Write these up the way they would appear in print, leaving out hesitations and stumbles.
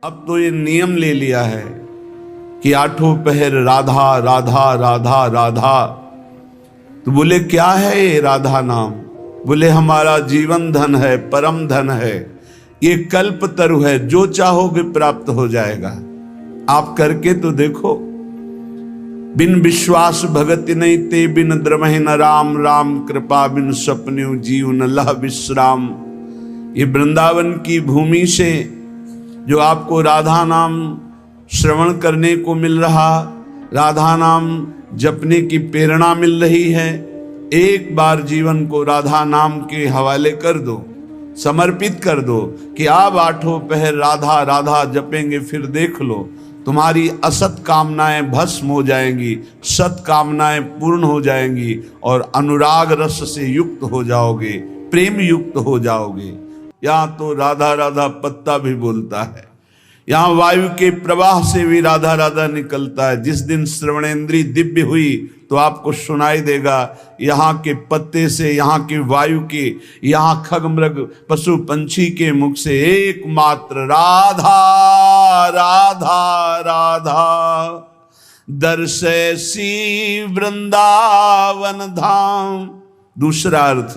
अब तो ये नियम ले लिया है कि आठों पहर राधा राधा राधा राधा। तो बोले क्या है ये राधा नाम? बोले हमारा जीवन धन है, परम धन है, ये कल्प तरु है, जो चाहोगे प्राप्त हो जाएगा। आप करके तो देखो। बिन विश्वास भगति नहीं ते बिन द्रमहि न राम, राम कृपा बिन सपन्यु जीव न लह विश्राम। ये वृंदावन की भूमि से जो आपको राधा नाम श्रवण करने को मिल रहा, राधा नाम जपने की प्रेरणा मिल रही है, एक बार जीवन को राधा नाम के हवाले कर दो, समर्पित कर दो कि आप आठों पहर राधा राधा जपेंगे, फिर देख लो तुम्हारी असत कामनाएं भस्म हो जाएंगी, सत कामनाएं पूर्ण हो जाएंगी और अनुराग रस से युक्त हो जाओगे, प्रेम युक्त हो जाओगे। यहाँ तो राधा राधा पत्ता भी बोलता है, यहाँ वायु के प्रवाह से भी राधा राधा निकलता है। जिस दिन श्रवणेंद्री दिव्य हुई तो आपको सुनाई देगा यहाँ के पत्ते से, यहाँ के वायु के, यहाँ खग मृग पशु पंछी के मुख से एकमात्र राधा राधा राधा। दर्शैसी वृंदावन धाम। दूसरा अर्थ,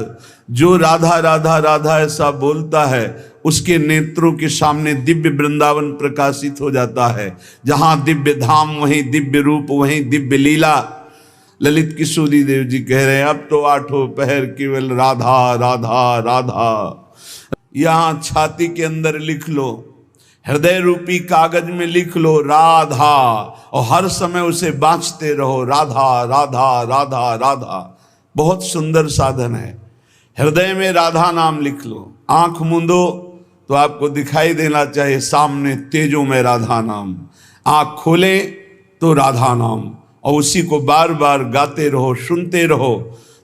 जो राधा राधा राधा ऐसा बोलता है उसके नेत्रों के सामने दिव्य वृंदावन प्रकाशित हो जाता है। जहां दिव्य धाम वहीं दिव्य रूप, वहीं दिव्य लीला। ललित किशोरी देव जी कह रहे हैं अब तो आठों पहर केवल राधा राधा राधा। यहां छाती के अंदर लिख लो, हृदय रूपी कागज में लिख लो राधा, और हर समय उसे बांचते रहो, राधा राधा राधा राधा। बहुत सुंदर साधन है। हृदय में राधा नाम लिख लो, आंख मूंदो तो आपको दिखाई देना चाहिए सामने तेजों में राधा नाम, आंख खोले तो राधा नाम, और उसी को बार बार गाते रहो, सुनते रहो।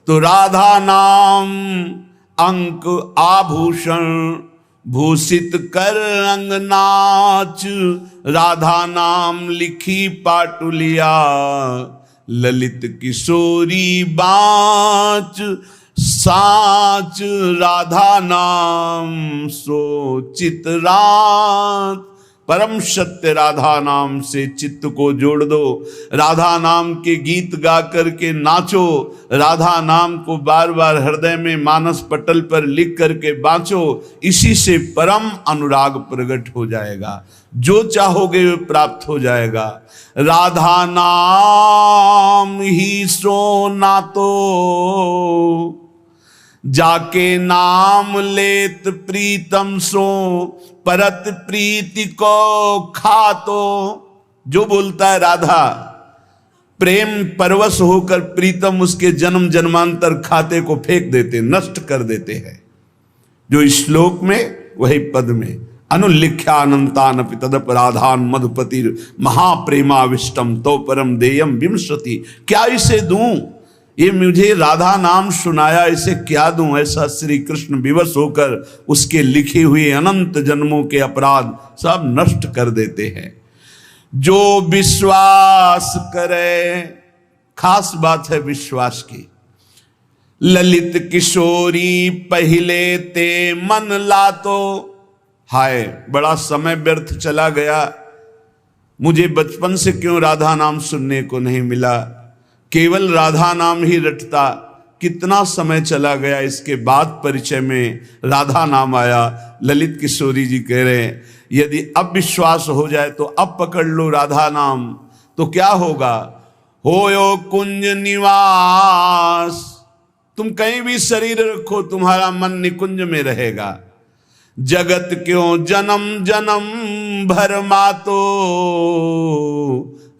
तो राधा नाम अंक आभूषण भूषित कर अंग नाच, राधा नाम लिखी पाटुलिया, ललित किशोरी बाँच साच, राधा नाम सो चितरात। परम सत्य राधा नाम से चित्त को जोड़ दो, राधा नाम के गीत गा करके नाचो, राधा नाम को बार बार हृदय में मानस पटल पर लिख करके बाँचो। इसी से परम अनुराग प्रकट हो जाएगा, जो चाहोगे वो प्राप्त हो जाएगा। राधा नाम ही सो नातो, जाके नाम लेत प्रीतम सो, परत प्रीति को खातो। जो बोलता है राधा, प्रेम परवश होकर प्रीतम उसके जन्म जन्मांतर खाते को फेंक देते, नष्ट कर देते हैं। जो श्लोक में वही पद में, अनुलिख्या अनंतान तदप राधान मधुपतिर महाप्रेमाविष्टम तो परम देयम विमसति। क्या इसे दूं? ये मुझे राधा नाम सुनाया, इसे क्या दूं? ऐसा श्री कृष्ण विवश होकर उसके लिखे हुए अनंत जन्मों के अपराध सब नष्ट कर देते हैं। जो विश्वास करे, खास बात है विश्वास की। ललित किशोरी पहले ते मन लातो। हाय बड़ा समय व्यर्थ चला गया, मुझे बचपन से क्यों राधा नाम सुनने को नहीं मिला, केवल राधा नाम ही रटता। कितना समय चला गया, इसके बाद परिचय में राधा नाम आया। ललित किशोरी जी कह रहे हैं यदि अब विश्वास हो जाए तो अब पकड़ लो राधा नाम, तो क्या होगा? होयो कुंज निवास। तुम कहीं भी शरीर रखो, तुम्हारा मन निकुंज में रहेगा। जगत क्यों जन्म जन्म भर मातो,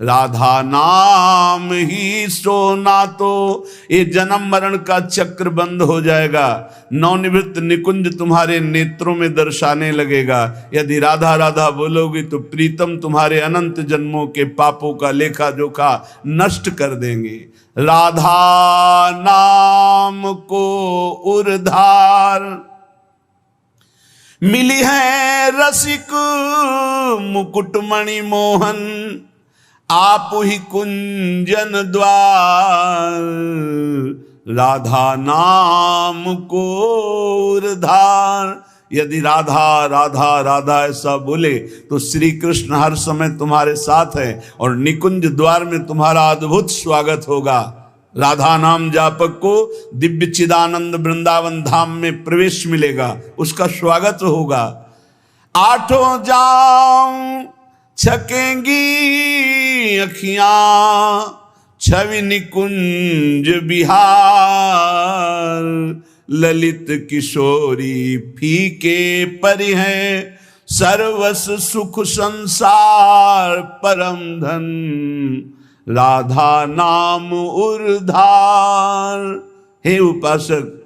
राधा नाम ही सोना तो। ये जन्म मरण का चक्र बंद हो जाएगा, नवनिवृत्त निकुंज तुम्हारे नेत्रों में दर्शाने लगेगा। यदि राधा राधा बोलोगे तो प्रीतम तुम्हारे अनंत जन्मों के पापों का लेखा जोखा नष्ट कर देंगे। राधा नाम को उर्धार मिली है रसिक मुकुटमणि मोहन, आप ही कुंजन द्वार। राधा नाम को उर्धार, यदि राधा राधा राधा ऐसा बोले तो श्री कृष्ण हर समय तुम्हारे साथ है और निकुंज द्वार में तुम्हारा अद्भुत स्वागत होगा। राधा नाम जापक को दिव्य चिदानंद वृंदावन धाम में प्रवेश मिलेगा, उसका स्वागत होगा। आठों जाम छकेंगी अखियां छवि निकुंज बिहार, ललित किशोरी फीके परि हैं सर्वस सुख संसार, परम धन राधा नाम उर्धार। हे उपासक,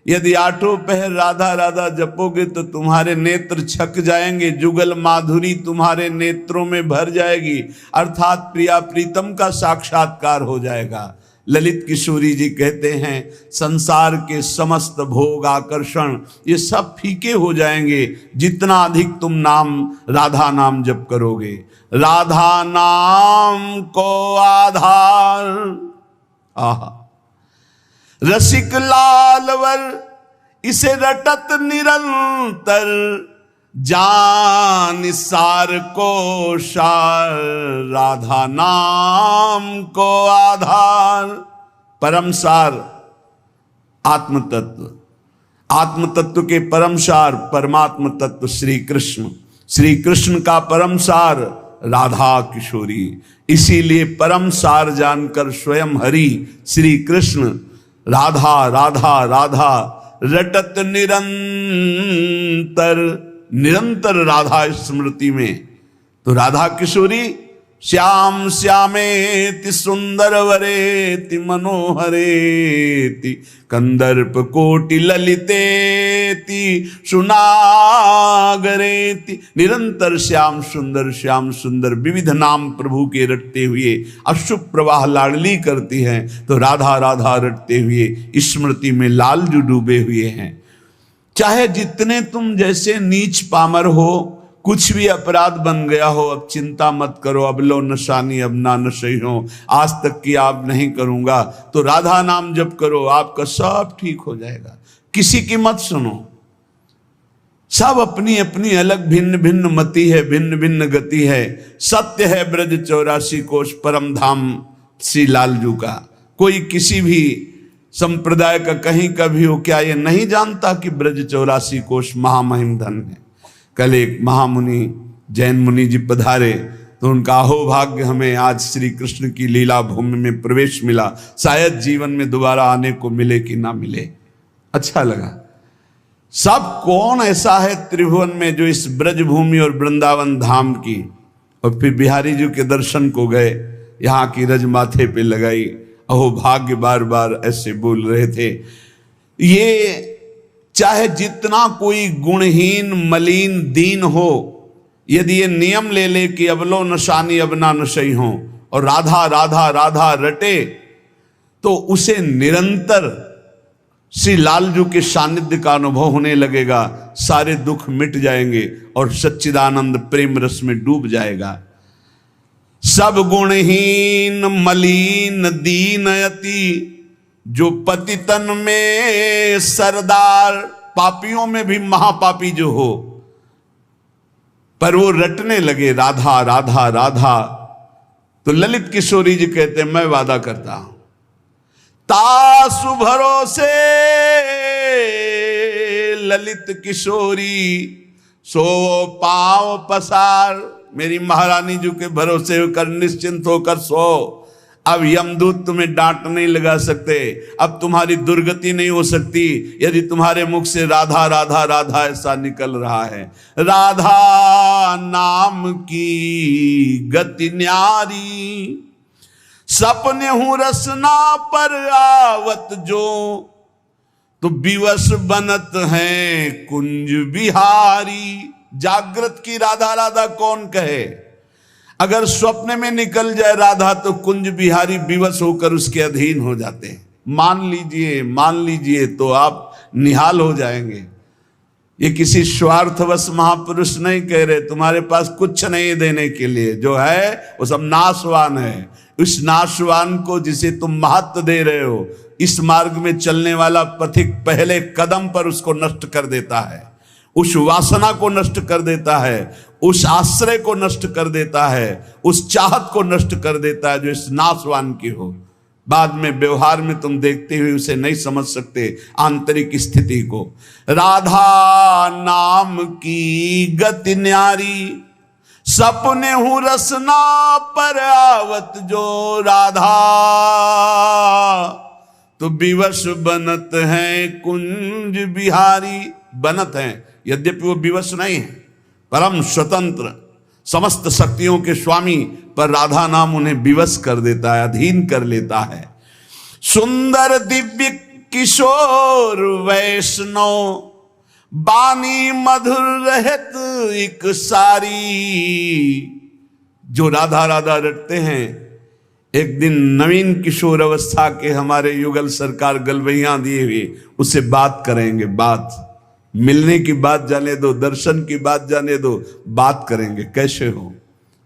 यदि आठों पहर राधा राधा जपोगे तो तुम्हारे नेत्र छक जाएंगे, जुगल माधुरी तुम्हारे नेत्रों में भर जाएगी, अर्थात प्रिया प्रीतम का साक्षात्कार हो जाएगा। ललित किशोरी जी कहते हैं संसार के समस्त भोग आकर्षण ये सब फीके हो जाएंगे जितना अधिक तुम नाम राधा नाम जप करोगे। राधा नाम को आधार, आहा रसिक लालवर इसे रटत निरंतर, जान सार को सार राधा नाम को आधार। परम सार आत्म तत्व, आत्म तत्व के परम सार परमात्म तत्व श्री कृष्ण, श्री कृष्ण का परम सार राधा किशोरी। इसीलिए परम सार जानकर स्वयं हरि श्री कृष्ण राधा राधा राधा रटत निरंतर, निरंतर राधा स्मृति में। तो राधा किशोरी श्याम श्यामेति सुंदर वरेति मनोहरेति, कंदर्प कोटि ललितेति सुनागरेति। निरंतर श्याम सुंदर विविध नाम प्रभु के रटते हुए अशुभ प्रवाह लाडली करती हैं, तो राधा राधा रटते हुए स्मृति में लालजू डूबे हुए हैं। चाहे जितने तुम जैसे नीच पामर हो, कुछ भी अपराध बन गया हो, अब चिंता मत करो, अब लो नशानी अब ना नशई हो, आज तक की आप नहीं करूंगा, तो राधा नाम जप करो, आपका सब ठीक हो जाएगा। किसी की मत सुनो, सब अपनी अपनी अलग भिन्न भिन्न मति है, भिन्न भिन्न गति है। सत्य है ब्रज 84 कोश परम धाम श्री लालजू का। कोई किसी भी संप्रदाय का कहीं का भी हो, क्या ये नहीं जानता कि ब्रज 84 कोश महामहिम धन है। कल एक महामुनि जैन मुनि जी पधारे तो उनका अहोभाग्य हमें आज श्री कृष्ण की लीला भूमि में प्रवेश मिला, शायद जीवन में दोबारा आने को मिले कि ना मिले। अच्छा लगा। सब कौन ऐसा है त्रिभुवन में जो इस ब्रज भूमि और वृंदावन धाम की, और फिर बिहारी जी के दर्शन को गए, यहाँ की रज माथे पे लगाई, अहोभाग्य बार बार ऐसे बोल रहे थे। ये चाहे जितना कोई गुणहीन मलिन दीन हो, यदि ये नियम ले ले कि अब लो नशानी अब ना नशई हो और राधा राधा राधा रटे, तो उसे निरंतर श्री लालजू के सानिध्य का अनुभव होने लगेगा, सारे दुख मिट जाएंगे और सच्चिदानंद प्रेम रस में डूब जाएगा। सब गुणहीन मलिन दीनयति, जो पतितन में सरदार, पापियों में भी महापापी जो हो, पर वो रटने लगे राधा राधा राधा, तो ललित किशोरी जी कहते हैं मैं वादा करता हूं तासु भरोसे ललित किशोरी सो पांव पसार। मेरी महारानी जी के भरोसे होकर निश्चिंत होकर सो। अब यमदूत तुम्हें डांट नहीं लगा सकते, अब तुम्हारी दुर्गति नहीं हो सकती यदि तुम्हारे मुख से राधा राधा राधा ऐसा निकल रहा है। राधा नाम की गति न्यारी, सपने हूं रसना पर आवत जो, तो विवश बनत है कुंज बिहारी। जागृत की राधा राधा कौन कहे, अगर स्वप्न में निकल जाए राधा तो कुंज बिहारी विवश होकर उसके अधीन हो जाते हैं। मान लीजिए तो आप निहाल हो जाएंगे। ये किसी स्वार्थवश महापुरुष नहीं कह रहे, तुम्हारे पास कुछ नहीं देने के लिए, जो है वो सब नाशवान है। उस नाशवान को जिसे तुम महत्व दे रहे हो, इस मार्ग में चलने वाला पथिक पहले कदम पर उसको नष्ट कर देता है। उस वासना को नष्ट कर देता है, उस आश्रय को नष्ट कर देता है, उस चाहत को नष्ट कर देता है जो इस नाशवान की हो। बाद में व्यवहार में तुम देखते हुए उसे नहीं समझ सकते आंतरिक स्थिति को। राधा नाम की गति न्यारी, सपने हूं रसना पर आवत जो राधा, तो विवश बनत है कुंज बिहारी। बनत हैं, यद्यपि वो विवश नहीं है, परम स्वतंत्र समस्त शक्तियों के स्वामी, पर राधा नाम उन्हें विवश कर देता है, अधीन कर लेता है। सुंदर दिव्य किशोर वैष्णव, बानी मधुर रहत एक सारी। जो राधा राधा रटते हैं, एक दिन नवीन किशोर अवस्था के हमारे युगल सरकार गलवैया दिए हुए उससे बात करेंगे। बात मिलने की बात जाने दो, दर्शन की बात जाने दो, बात करेंगे कैसे हो,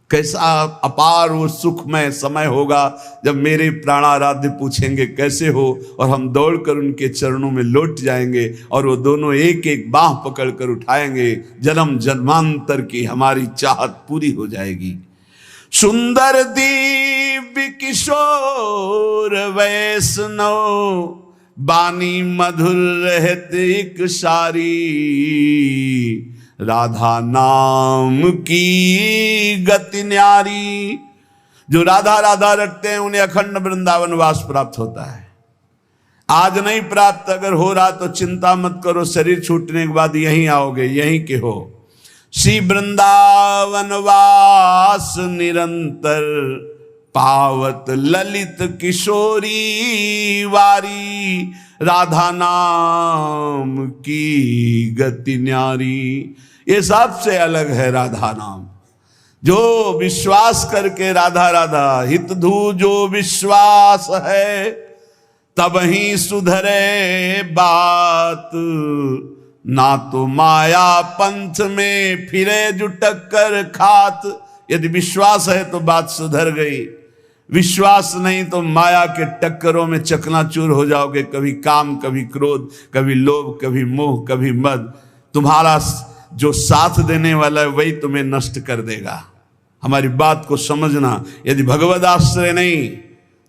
कैसा अपार वो सुखमय समय होगा जब मेरे प्राणाराध्य पूछेंगे कैसे हो, और हम दौड़कर उनके चरणों में लौट जाएंगे और वो दोनों एक एक बाह पकड़कर उठाएंगे। जन्म जन्मांतर की हमारी चाहत पूरी हो जाएगी। सुंदर दिव्य किशोर वैष्णव, बानी मधुर रहत एक सारी। राधा नाम की गति न्यारी। जो राधा राधा रखते हैं उन्हें अखंड वृंदावन वास प्राप्त होता है। आज नहीं प्राप्त, अगर हो रहा तो चिंता मत करो, शरीर छूटने के बाद यहीं आओगे, यहीं के हो। श्री वृंदावन वास निरंतर, पावत ललित किशोरी वारी। राधा नाम की गति न्यारी। ये सबसे अलग है राधा नाम। जो विश्वास करके राधा राधा हित धू जो विश्वास है, तब ही सुधरे बात। ना तो माया पंथ में फिरे जो टक्कर खात। यदि विश्वास है तो बात सुधर गई, विश्वास नहीं तो माया के टक्करों में चकनाचूर हो जाओगे। कभी काम, कभी क्रोध, कभी लोभ, कभी मोह, कभी मद। तुम्हारा जो साथ देने वाला है वही तुम्हें नष्ट कर देगा। हमारी बात को समझना। यदि भगवद आश्रय नहीं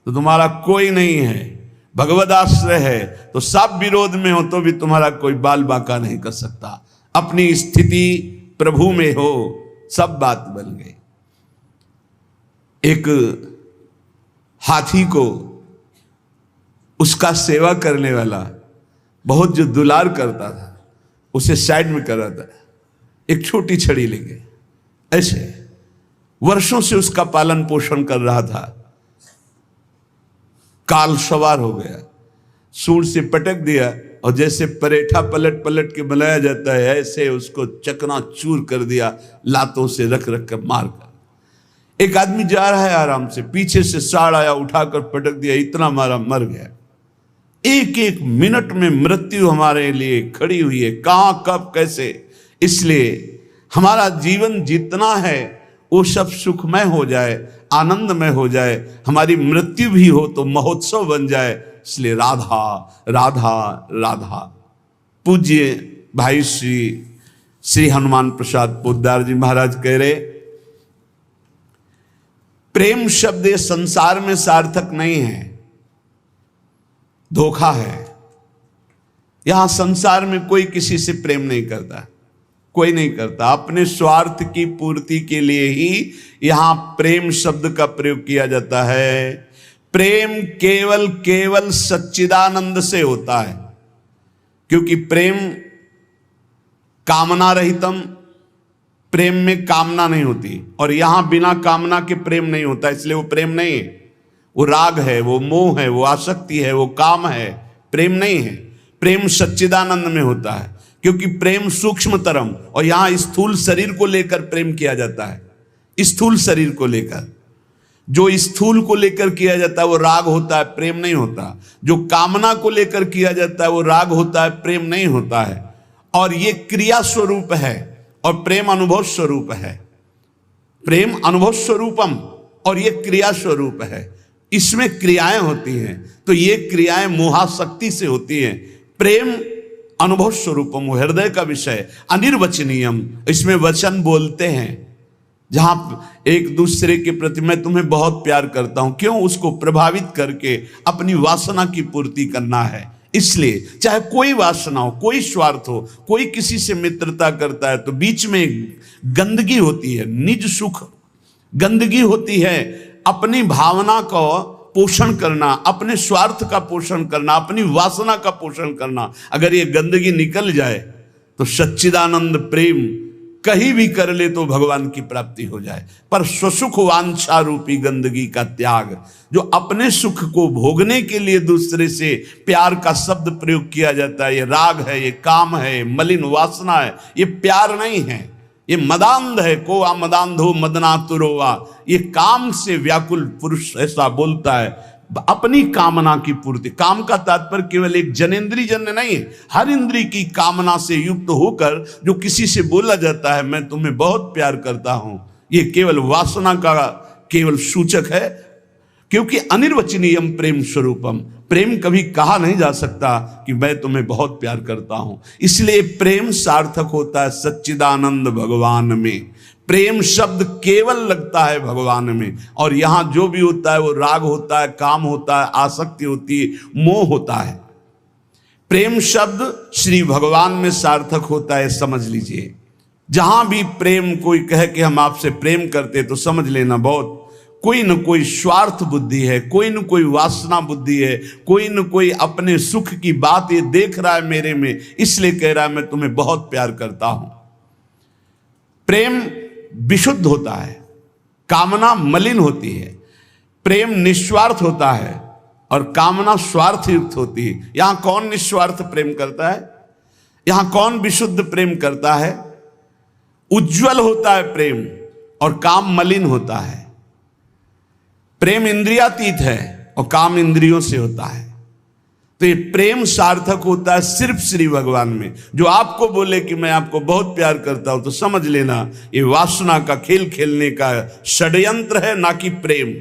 तो तुम्हारा कोई नहीं है, भगवद आश्रय है तो सब विरोध में हो तो भी तुम्हारा कोई बाल बाका नहीं कर सकता। अपनी स्थिति प्रभु में हो, सब बात बन गई। एक हाथी को उसका सेवा करने वाला बहुत जो दुलार करता था, उसे साइड में कर रहा था, एक छोटी छड़ी लेके ऐसे वर्षों से उसका पालन पोषण कर रहा था। काल सवार हो गया, सूंड से पटक दिया और जैसे परेठा पलट पलट के बनाया जाता है ऐसे उसको चकनाचूर कर दिया, लातों से रख रख कर मार कर। एक आदमी जा रहा है आराम से, पीछे से साड़ आया, उठाकर पटक दिया, इतना मारा, मर गया। एक एक मिनट में मृत्यु हमारे लिए खड़ी हुई है, कहां कब कैसे। इसलिए हमारा जीवन जितना है वो सब सुखमय हो जाए, आनंदमय हो जाए, हमारी मृत्यु भी हो तो महोत्सव बन जाए। इसलिए राधा राधा राधा। पूज्य भाई श्री हनुमान प्रसाद पोद्दार जी महाराज कह रहे, प्रेम शब्द ये संसार में सार्थक नहीं है, धोखा है। यहां संसार में कोई किसी से प्रेम नहीं करता, कोई नहीं करता। अपने स्वार्थ की पूर्ति के लिए ही यहां प्रेम शब्द का प्रयोग किया जाता है। प्रेम केवल केवल सच्चिदानंद से होता है, क्योंकि प्रेम कामना रहितम, प्रेम में कामना नहीं होती, और यहां बिना कामना के प्रेम नहीं होता, इसलिए वो प्रेम नहीं है। वो राग है, वो मोह है, वो आसक्ति है, वो काम है, प्रेम नहीं है। प्रेम सच्चिदानंद में होता है, क्योंकि प्रेम सूक्ष्मतरम, और यहां स्थूल शरीर को लेकर प्रेम किया जाता है। स्थूल शरीर को लेकर, जो स्थूल को लेकर किया जाता है वो राग होता है, प्रेम नहीं होता। जो कामना को लेकर किया जाता है वो राग होता है, प्रेम नहीं होता है। और ये क्रिया स्वरूप है और प्रेम अनुभव स्वरूप है। प्रेम अनुभव स्वरूपम और ये क्रिया स्वरूप है, इसमें क्रियाएं होती हैं। तो ये क्रियाएं मोहाशक्ति से होती हैं। प्रेम अनुभव स्वरूपम, हृदय का विषय, अनिर्वचनीयम, इसमें वचन बोलते हैं। जहां एक दूसरे के प्रति मैं तुम्हें बहुत प्यार करता हूं, क्यों? उसको प्रभावित करके अपनी वासना की पूर्ति करना है। इसलिए चाहे कोई वासना हो, कोई स्वार्थ हो, कोई किसी से मित्रता करता है तो बीच में गंदगी होती है, निज सुख, गंदगी होती है, अपनी भावना को पोषण करना, अपने स्वार्थ का पोषण करना, अपनी वासना का पोषण करना। अगर ये गंदगी निकल जाए तो सच्चिदानंद प्रेम कहीं भी कर ले तो भगवान की प्राप्ति हो जाए। पर स्वसुख वांछा रूपी गंदगी का त्याग, जो अपने सुख को भोगने के लिए दूसरे से प्यार का शब्द प्रयोग किया जाता है, ये राग है, ये काम है, ये मलिन वासना है, ये प्यार नहीं है, ये मदांध है। को आ मदांधो मदनातुरोवा, ये काम से व्याकुल पुरुष ऐसा बोलता है, अपनी कामना की पूर्ति। काम का तात्पर्य केवल एक जनेंद्री जन्य नहीं है, हर इंद्री की कामना से युक्त होकर जो किसी से बोला जाता है मैं तुम्हें बहुत प्यार करता हूं, ये केवल वासना का केवल सूचक है। क्योंकि अनिर्वचनीयम प्रेम स्वरूपम, प्रेम कभी कहा नहीं जा सकता कि मैं तुम्हें बहुत प्यार करता हूं। इसलिए प्रेम सार्थक होता है सच्चिदानंद भगवान में। प्रेम शब्द केवल लगता है भगवान में, और यहां जो भी होता है वो राग होता है, काम होता है, आसक्ति होती है, मोह होता है। प्रेम शब्द श्री भगवान में सार्थक होता है, समझ लीजिए। जहां भी प्रेम कोई कहे कि हम आपसे प्रेम करते, तो समझ लेना बहुत कोई न कोई स्वार्थ बुद्धि है, कोई न कोई वासना बुद्धि है, कोई न कोई अपने सुख की बात ये देख रहा है मेरे में, इसलिए कह रहा है मैं तुम्हें बहुत प्यार करता हूं। प्रेम विशुद्ध होता है, कामना मलिन होती है। प्रेम निस्वार्थ होता है और कामना स्वार्थ युक्त होती है। यहां कौन निस्वार्थ प्रेम करता है? यहां कौन विशुद्ध प्रेम करता है? उज्जवल होता है प्रेम और काम मलिन होता है। प्रेम इंद्रियातीत है और काम इंद्रियों से होता है। तो ये प्रेम सार्थक होता है सिर्फ श्री भगवान में। जो आपको बोले कि मैं आपको बहुत प्यार करता हूं, तो समझ लेना ये वासना का खेल खेलने का षड्यंत्र है, ना कि प्रेम।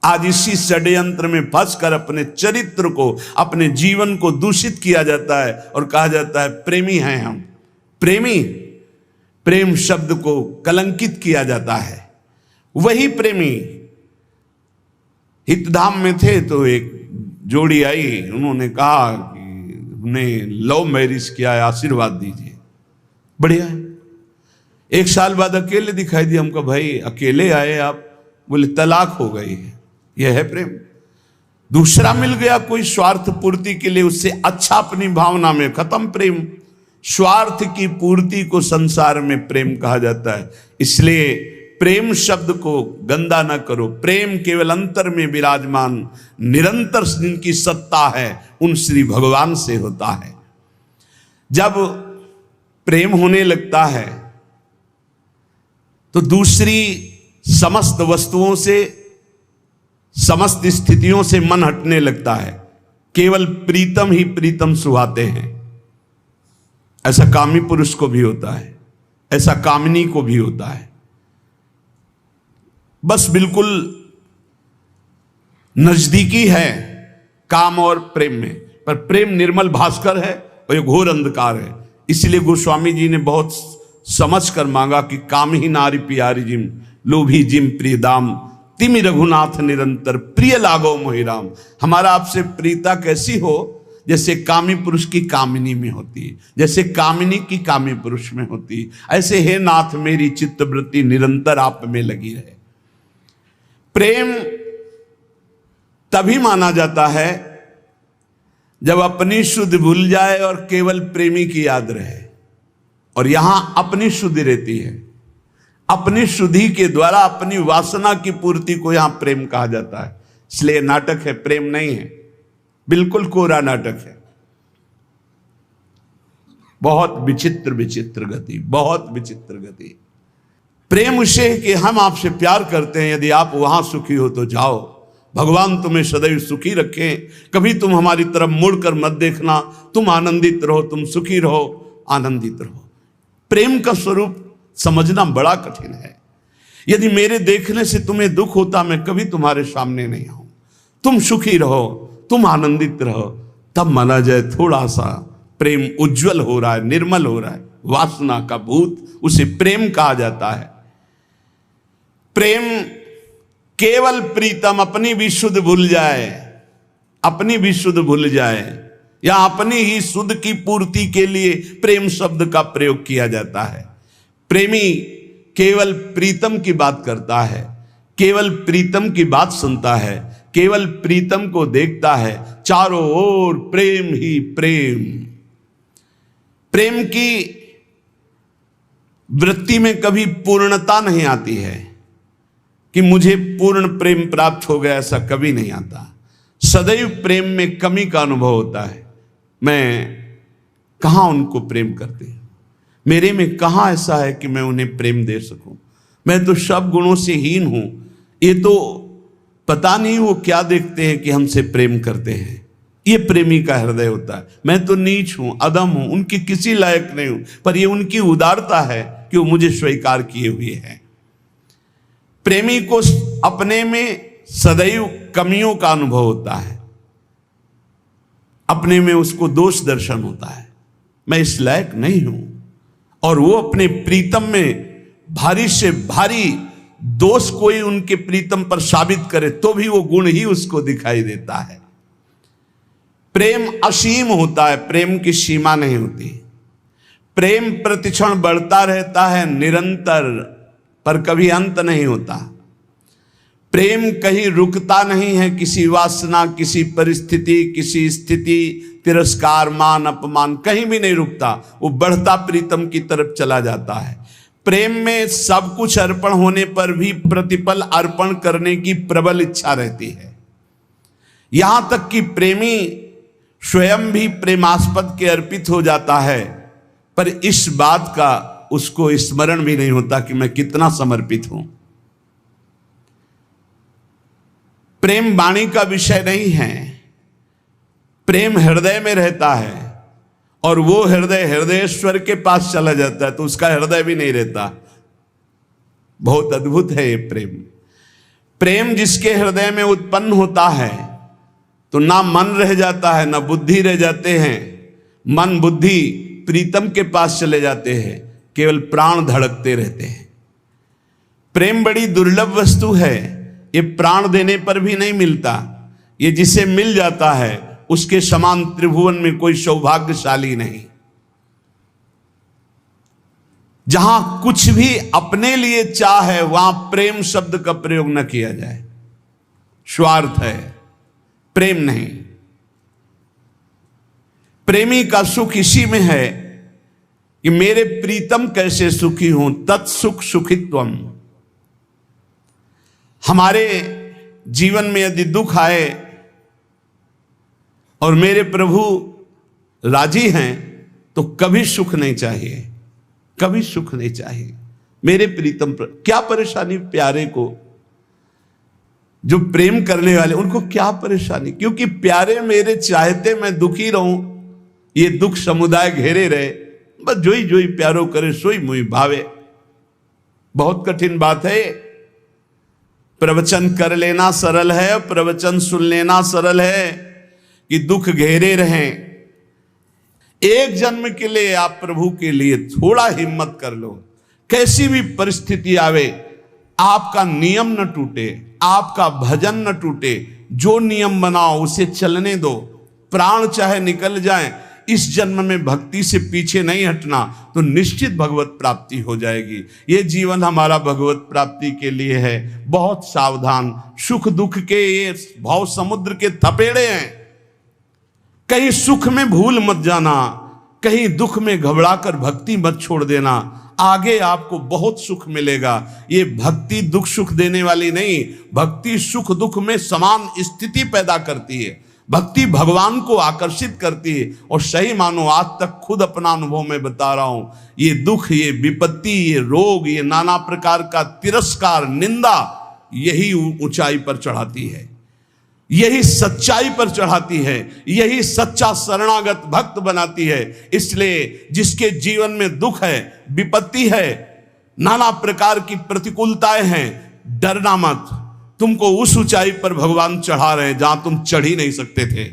आज इसी षड्यंत्र में फंसकर अपने चरित्र को, अपने जीवन को दूषित किया जाता है और कहा जाता है प्रेमी हैं हम, प्रेमी। प्रेम शब्द को कलंकित किया जाता है। वही प्रेमी हितधाम में थे तो एक जोड़ी आई, उन्होंने कहा कि उन्हें लव मैरिज किया है, आशीर्वाद दीजिए। बढ़िया है। एक साल बाद अकेले दिखाई दिया हमको, भाई अकेले आए आप? बोले तलाक हो गई है। यह है प्रेम। दूसरा मिल गया कोई स्वार्थ पूर्ति के लिए, उससे अच्छा अपनी भावना में, खत्म प्रेम। स्वार्थ की पूर्ति को संसार में प्रेम कहा जाता है। इसलिए प्रेम शब्द को गंदा न करो। प्रेम केवल अंतर में विराजमान निरंतर जिनकी सत्ता है उन श्री भगवान से होता है। जब प्रेम होने लगता है तो दूसरी समस्त वस्तुओं से, समस्त स्थितियों से मन हटने लगता है। केवल प्रीतम ही प्रीतम सुहाते हैं। ऐसा कामी पुरुष को भी होता है, ऐसा कामिनी को भी होता है। बस बिल्कुल नजदीकी है काम और प्रेम में, पर प्रेम निर्मल भास्कर है और ये घोर अंधकार है। इसलिए गोस्वामी जी ने बहुत समझ कर मांगा कि काम ही नारी प्यारी जिम, लोभी जिम प्रिय दाम, तिमि रघुनाथ निरंतर प्रिय लागो मोहिराम। हमारा आपसे प्रीता कैसी हो? जैसे कामी पुरुष की कामिनी में होती है, जैसे कामिनी की कामी पुरुष में होती है, ऐसे हे नाथ मेरी चित्तवृत्ति निरंतर आप में लगी रहे। प्रेम तभी माना जाता है जब अपनी शुद्धि भूल जाए और केवल प्रेमी की याद रहे। और यहां अपनी शुद्धि रहती है। अपनी शुद्धि के द्वारा अपनी वासना की पूर्ति को यहां प्रेम कहा जाता है। इसलिए नाटक है, प्रेम नहीं है। बिल्कुल कोरा नाटक है। बहुत विचित्र विचित्र गति, बहुत विचित्र गति। प्रेम उसे कि हम आपसे प्यार करते हैं, यदि आप वहां सुखी हो तो जाओ, भगवान तुम्हें सदैव सुखी रखें, कभी तुम हमारी तरफ मुड़कर मत देखना, तुम आनंदित रहो, तुम सुखी रहो, आनंदित रहो। प्रेम का स्वरूप समझना बड़ा कठिन है। यदि मेरे देखने से तुम्हें दुख होता, मैं कभी तुम्हारे सामने नहीं आऊं। तुम सुखी रहो, तुम आनंदित रहो, तब माना जाए थोड़ा सा प्रेम उज्जवल हो रहा है, निर्मल हो रहा है, वासना का भूत, उसे प्रेम कहा जाता है। प्रेम केवल प्रीतम अपनी भी शुद्ध भूल जाए, अपनी भी शुद्ध भूल जाए, या अपनी ही शुद्ध की पूर्ति के लिए प्रेम शब्द का प्रयोग किया जाता है। प्रेमी केवल प्रीतम की बात करता है, केवल प्रीतम की बात सुनता है, केवल प्रीतम को देखता है, चारों ओर प्रेम ही प्रेम। प्रेम की वृत्ति में कभी पूर्णता नहीं आती है कि मुझे पूर्ण प्रेम प्राप्त हो गया, ऐसा कभी नहीं आता। सदैव प्रेम में कमी का अनुभव होता है। मैं कहां उनको प्रेम करती हूं, मेरे में कहां ऐसा है कि मैं उन्हें प्रेम दे सकूं। मैं तो सब गुणों से हीन हूं, ये तो पता नहीं वो क्या देखते हैं कि हमसे प्रेम करते हैं। ये प्रेमी का हृदय होता है। मैं तो नीच हूं, अदम हूं, उनकी किसी लायक नहीं हूं, पर ये उनकी उदारता है कि वो मुझे स्वीकार किए हुए हैं। प्रेमी को अपने में सदैव कमियों का अनुभव होता है, अपने में उसको दोष दर्शन होता है, मैं इस लायक नहीं हूं। और वो अपने प्रीतम में भारी से भारी दोष कोई उनके प्रीतम पर साबित करे तो भी वो गुण ही उसको दिखाई देता है। प्रेम असीम होता है, प्रेम की सीमा नहीं होती। प्रेम प्रतिक्षण बढ़ता रहता है निरंतर, पर कभी अंत नहीं होता। प्रेम कहीं रुकता नहीं है, किसी वासना, किसी परिस्थिति, किसी स्थिति, तिरस्कार, मान, अपमान, कहीं भी नहीं रुकता। वो बढ़ता प्रीतम की तरफ चला जाता है। प्रेम में सब कुछ अर्पण होने पर भी प्रतिपल अर्पण करने की प्रबल इच्छा रहती है। यहां तक कि प्रेमी स्वयं भी प्रेमास्पद के अर्पित हो जाता है, पर इस बात का उसको स्मरण भी नहीं होता कि मैं कितना समर्पित हूं। प्रेम वाणी का विषय नहीं है, प्रेम हृदय में रहता है, और वो हृदय हृदयेश्वर के पास चला जाता है तो उसका हृदय भी नहीं रहता। बहुत अद्भुत है ये प्रेम। प्रेम जिसके हृदय में उत्पन्न होता है तो ना मन रह जाता है, ना बुद्धि रह जाते हैं। मन बुद्धि प्रीतम के पास चले जाते हैं, केवल प्राण धड़कते रहते हैं। प्रेम बड़ी दुर्लभ वस्तु है, ये प्राण देने पर भी नहीं मिलता। ये जिसे मिल जाता है उसके समान त्रिभुवन में कोई सौभाग्यशाली नहीं। जहां कुछ भी अपने लिए चाह है वहां प्रेम शब्द का प्रयोग न किया जाए। स्वार्थ है, प्रेम नहीं। प्रेमी का सुख इसी में है कि मेरे प्रीतम कैसे सुखी हों, तत्सुख सुखित्वम। हमारे जीवन में यदि दुख आए और मेरे प्रभु राजी हैं तो कभी सुख नहीं चाहिए, कभी सुख नहीं चाहिए। मेरे प्रीतम पर क्या परेशानी, प्यारे को जो प्रेम करने वाले उनको क्या परेशानी, क्योंकि प्यारे मेरे चाहते मैं दुखी रहूं, ये दुख समुदाय घेरे रहे, बस जोई जोई प्यारो करे सोई मुई भावे। बहुत कठिन बात है। प्रवचन कर लेना सरल है, प्रवचन सुन लेना सरल है, कि दुख घेरे रहें। एक जन्म के लिए आप प्रभु के लिए थोड़ा हिम्मत कर लो। कैसी भी परिस्थिति आवे, आपका नियम न टूटे, आपका भजन न टूटे। जो नियम बनाओ उसे चलने दो, प्राण चाहे निकल जाए, इस जन्म में भक्ति से पीछे नहीं हटना, तो निश्चित भगवत प्राप्ति हो जाएगी। ये जीवन हमारा भगवत प्राप्ति के लिए है। बहुत सावधान, सुख दुख के ये भाव समुद्र के थपेड़े हैं। कहीं सुख में भूल मत जाना, कहीं दुख में घबराकर भक्ति मत छोड़ देना। आगे आपको बहुत सुख मिलेगा। ये भक्ति दुख सुख देने वाली नहीं, भक्ति सुख दुख में समान स्थिति पैदा करती है। भक्ति भगवान को आकर्षित करती है। और सही मानो, आज तक खुद अपना अनुभव में बता रहा हूं, ये दुख, ये विपत्ति, ये रोग, ये नाना प्रकार का तिरस्कार, निंदा, यही ऊंचाई पर चढ़ाती है, यही सच्चाई पर चढ़ाती है, यही सच्चा शरणागत भक्त बनाती है। इसलिए जिसके जीवन में दुख है, विपत्ति है, नाना प्रकार की प्रतिकूलताएं हैं, डरना मत। तुमको उस ऊंचाई पर भगवान चढ़ा रहे हैं जहां तुम चढ़ ही नहीं सकते थे।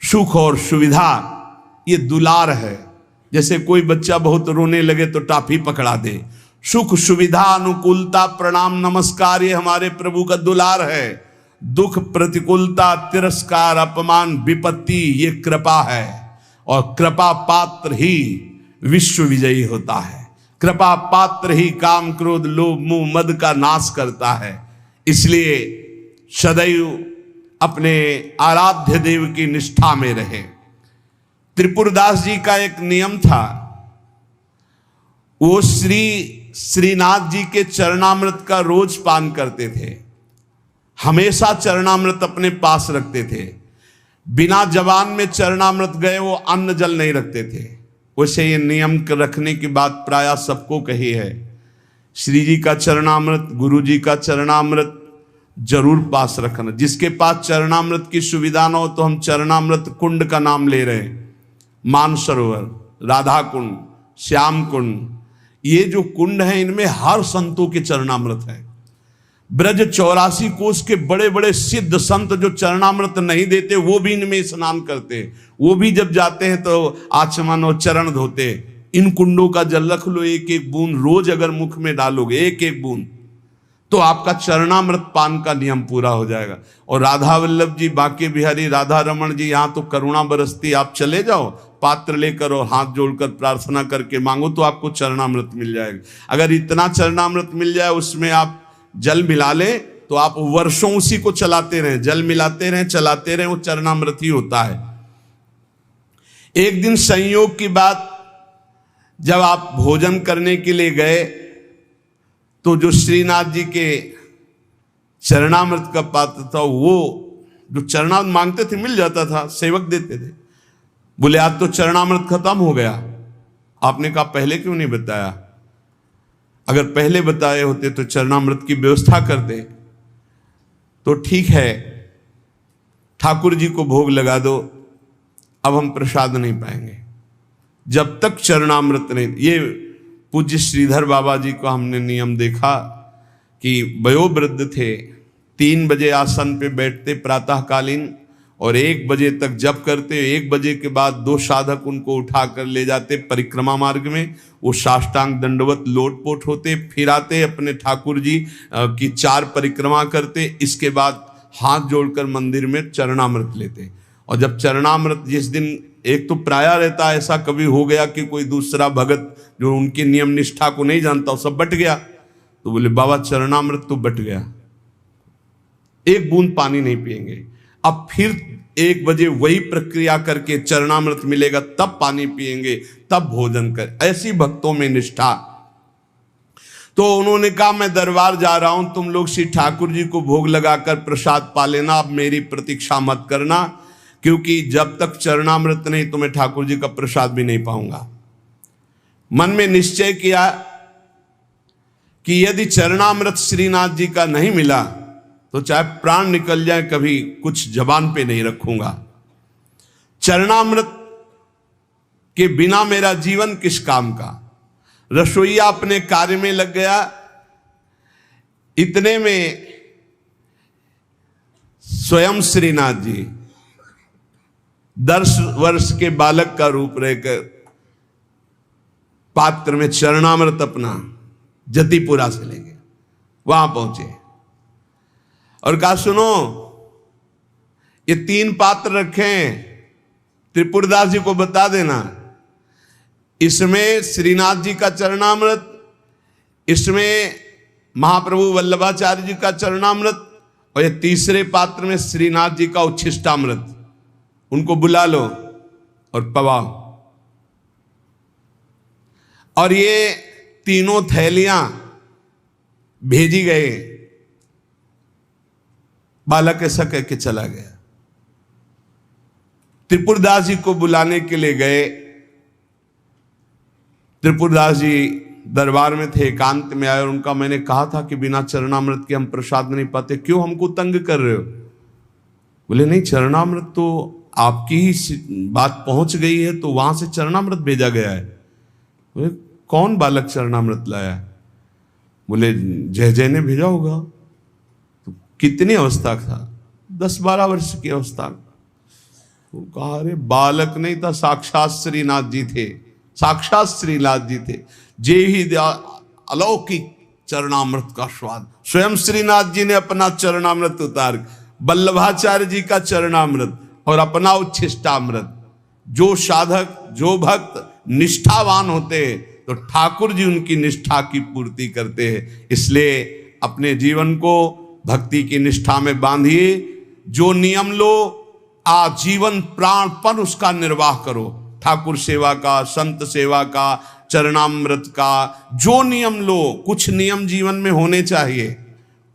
सुख और सुविधा ये दुलार है। जैसे कोई बच्चा बहुत रोने लगे तो टाफी पकड़ा दे। सुख सुविधा अनुकूलता प्रणाम नमस्कार ये हमारे प्रभु का दुलार है। दुख प्रतिकूलता तिरस्कार अपमान विपत्ति ये कृपा है। और कृपा पात्र ही विश्व विजयी होता है। कृपा पात्र ही काम क्रोध लोभ मोह मद का नाश करता है। इसलिए सदैव अपने आराध्य देव की निष्ठा में रहे। त्रिपुरदास जी का एक नियम था, वो श्रीनाथ जी के चरणामृत का रोज पान करते थे। हमेशा चरणामृत अपने पास रखते थे। बिना जबान में चरणामृत गए वो अन्न जल नहीं रखते थे। वैसे ये नियम रखने की बात प्रायः सबको कही है। श्री जी का चरणामृत गुरु जी का चरणामृत जरूर पास रखना। जिसके पास चरणामृत की सुविधा न हो तो हम चरणामृत कुंड का नाम ले रहे हैं। मानसरोवर, राधा कुंड, श्याम कुंड, ये जो कुंड है इनमें हर संतों के चरणामृत है। ब्रज 84 कोस के बड़े बड़े सिद्ध संत जो चरणामृत नहीं देते वो भी इनमें स्नान करते। वो भी जब जाते हैं तो आचमन और चरण धोते। इन कुंडों का जल रख लो, एक एक बूंद रोज अगर मुख में डालोगे एक एक बूंद तो आपका चरणामृत पान का नियम पूरा हो जाएगा। और राधा वल्लभ जी, बांके बिहारी राधा रमन जी, यहाँ तो करुणा बरसती। आप चले जाओ पात्र लेकर और हाथ जोड़कर प्रार्थना करके मांगो तो आपको चरणामृत मिल जाएगा। अगर इतना चरणामृत मिल जाए उसमें आप जल मिला ले तो आप वर्षों उसी को चलाते रहें, जल मिलाते रहें चलाते रहें, वो चरणामृत ही होता है। एक दिन संयोग की बात, जब आप भोजन करने के लिए गए तो जो श्रीनाथ जी के चरणामृत का पात्र था वो जो चरणामृत मांगते थे मिल जाता था, सेवक देते थे। बोले आज तो चरणामृत खत्म हो गया। आपने कहा पहले क्यों नहीं बताया? अगर पहले बताए होते तो चरणामृत की व्यवस्था करते तो ठीक है, ठाकुर जी को भोग लगा दो, अब हम प्रसाद नहीं पाएंगे जब तक चरणामृत नहीं। ये पूज्य श्रीधर बाबा जी को हमने नियम देखा कि वयोवृद्ध थे, 3 बजे आसन पे बैठते प्रातःकालीन और 1 बजे तक जप करते। 1 बजे के बाद 2 साधक उनको उठाकर ले जाते परिक्रमा मार्ग में। वो साष्टांग दंडवत लोटपोट होते, फिर आते अपने ठाकुर जी की 4 परिक्रमा करते। इसके बाद हाथ जोड़कर मंदिर में चरणामृत लेते। और जब चरणामृत जिस दिन, एक तो प्रायः रहता है ऐसा कभी हो गया कि कोई दूसरा भगत जो उनकी नियम निष्ठा को नहीं जानता सब बट गया, तो बोले बाबा चरणामृत तो बट गया, 1 बूंद पानी नहीं पिएंगे। अब फिर 1 बजे वही प्रक्रिया करके चरणामृत मिलेगा तब पानी पिएंगे, तब भोजन कर। ऐसी भक्तों में निष्ठा। तो उन्होंने कहा मैं दरबार जा रहा हूं, तुम लोग श्री ठाकुर जी को भोग लगाकर प्रसाद पा लेना, अब मेरी प्रतीक्षा मत करना, क्योंकि जब तक चरणामृत नहीं तो मैं ठाकुर जी का प्रसाद भी नहीं पाऊंगा। मन में निश्चय किया कि यदि चरणामृत श्रीनाथ जी का नहीं मिला तो चाहे प्राण निकल जाए कभी कुछ जबान पे नहीं रखूंगा। चरणामृत के बिना मेरा जीवन किस काम का। रसोईया अपने कार्य में लग गया। इतने में स्वयं श्रीनाथ जी 10 वर्ष के बालक का रूप रहकर पात्र में चरणामृत अपना जतिपुरा से लेंगे, वहां पहुंचे और कहा सुनो ये 3 पात्र रखे हैं, त्रिपुरदास जी को बता देना, इसमें श्रीनाथ जी का चरणामृत, इसमें महाप्रभु वल्लभाचार्य जी का चरणामृत, और ये तीसरे पात्र में श्रीनाथ जी का उच्छिष्टामृत। उनको बुला लो और पवाओ। और ये तीनों थैलियां भेजी गए। बालक ऐसा कह के चला गया। त्रिपुरदास जी को बुलाने के लिए गए। त्रिपुरदास जी दरबार में थे, एकांत में आए और उनका मैंने कहा था कि बिना चरणामृत के हम प्रसाद नहीं पाते, क्यों हमको तंग कर रहे हो? बोले नहीं, चरणामृत तो आपकी ही बात पहुंच गई है तो वहां से चरणामृत भेजा गया है। बोले कौन बालक चरणामृत लाया? बोले जय जय ने भेजा होगा। तो कितनी अवस्था था? 10-12 वर्ष की अवस्था। वो कहा अरे बालक नहीं था, साक्षात श्रीनाथ जी थे, साक्षात श्रीनाथ जी थे। जे ही अलौकिक चरणामृत का स्वाद, स्वयं श्रीनाथ जी ने अपना चरणामृत उतार, वल्लभाचार्य जी का चरणामृत और अपना उच्छिष्टामृत। जो साधक, जो भक्त निष्ठावान होते हैं तो ठाकुर जी उनकी निष्ठा की पूर्ति करते हैं। इसलिए अपने जीवन को भक्ति की निष्ठा में बांधिए। जो नियम लो, आजीवन प्राणपण उसका निर्वाह करो। ठाकुर सेवा का, संत सेवा का, चरणामृत का जो नियम लो, कुछ नियम जीवन में होने चाहिए,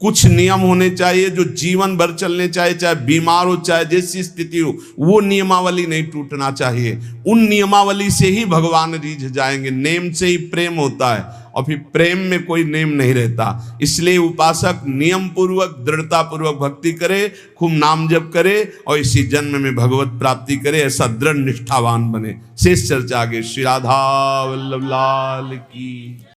कुछ नियम होने चाहिए जो जीवन भर चलने चाहिए, चाहे बीमार हो चाहे जैसी स्थिति हो, वो नियमावली नहीं टूटना चाहिए। उन नियमावली से ही भगवान रीझ जाएंगे। नेम से ही प्रेम होता है और फिर प्रेम में कोई नेम नहीं रहता। इसलिए उपासक नियम पूर्वक, दृढ़ता पूर्वक भक्ति करे, खूब नाम जप करे और इसी जन्म में भगवत प्राप्ति करे, ऐसा दृढ़ निष्ठावान बने। शेष चर्चा आगे। श्री राधा वल्लभ लाल की।